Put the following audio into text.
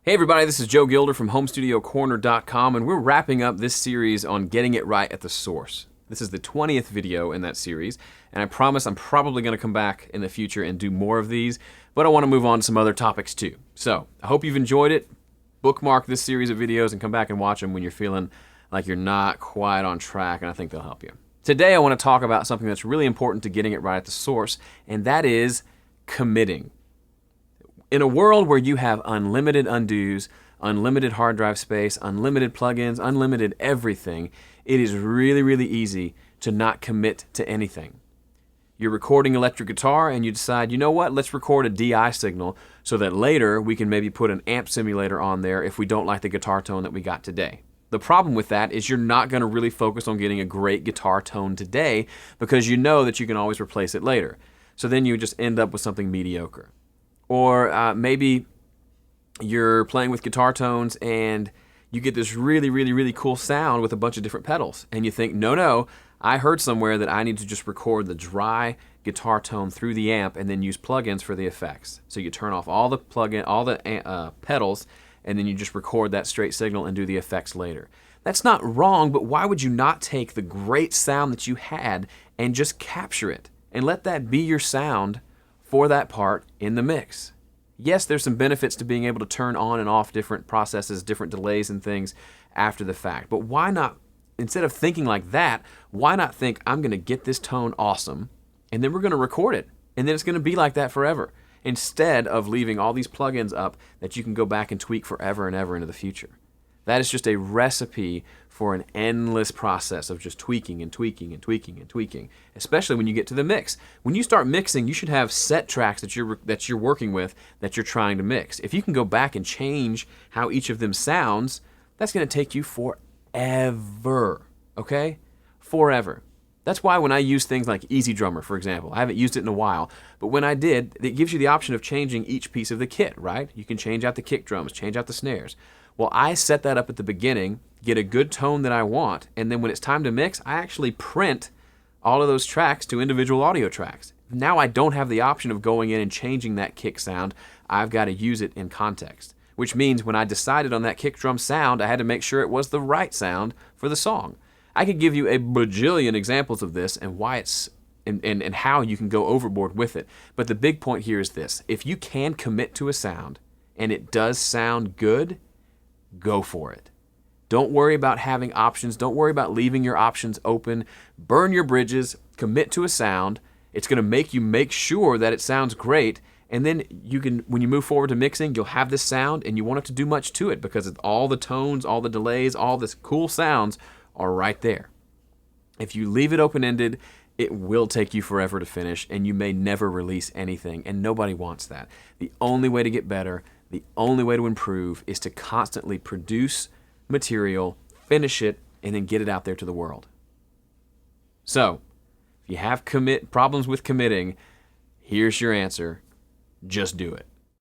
Hey everybody, this is Joe Gilder from HomeStudioCorner.com, and we're wrapping up this series on getting it right at the source. This is the 20th video in that series, and I promise I'm probably going to come back in the future and do more of these, but I want to move on to some other topics too. So, I hope you've enjoyed it. Bookmark this series of videos and come back and watch them when you're feeling like you're not quite on track, and I think they'll help you. Today I want to talk about something that's really important to getting it right at the source, and that is committing. In a world where you have unlimited undos, unlimited hard drive space, unlimited plugins, unlimited everything, it is really, really easy to not commit to anything. You're recording electric guitar and you decide, you know what, let's record a DI signal so that later we can maybe put an amp simulator on there if we don't like the guitar tone that we got today. The problem with that is you're not going to really focus on getting a great guitar tone today because you know that you can always replace it later. So then you just end up with something mediocre. Or maybe you're playing with guitar tones and you get this really, really, really cool sound with a bunch of different pedals. And you think, no, I heard somewhere that I need to just record the dry guitar tone through the amp and then use plugins for the effects. So you turn off all the pedals, and then you just record that straight signal and do the effects later. That's not wrong, but why would you not take the great sound that you had and just capture it and let that be your sound for that part in the mix? Yes, there's some benefits to being able to turn on and off different processes, different delays and things after the fact. But why not, instead of thinking like that, why not think, I'm going to get this tone awesome, and then we're going to record it, and then it's going to be like that forever, instead of leaving all these plugins up that you can go back and tweak forever and ever into the future. That is just a recipe for an endless process of just tweaking and tweaking and tweaking and tweaking, especially when you get to the mix. When you start mixing, you should have set tracks that you're working with, that you're trying to mix. If you can go back and change how each of them sounds, that's going to take you forever, okay? Forever. That's why when I use things like EZdrummer, for example, I haven't used it in a while, but when I did, it gives you the option of changing each piece of the kit, right? You can change out the kick drums, change out the snares. Well, I set that up at the beginning, get a good tone that I want, and then when it's time to mix, I actually print all of those tracks to individual audio tracks. Now I don't have the option of going in and changing that kick sound. I've got to use it in context, which means when I decided on that kick drum sound, I had to make sure it was the right sound for the song. I could give you a bajillion examples of this and why it's and how you can go overboard with it. But the big point here is this: if you can commit to a sound and it does sound good, go for it. Don't worry about having options. Don't worry about leaving your options open. Burn your bridges. Commit to a sound. It's going to make you make sure that it sounds great. And then you can, when you move forward to mixing, you'll have this sound and you won't have to do much to it because all the tones, all the delays, all this cool sounds are right there. If you leave it open-ended, it will take you forever to finish and you may never release anything, and nobody wants that. The only way to get better, the only way to improve is to constantly produce material, finish it, and then get it out there to the world. So, if you have problems with committing, here's your answer: just do it.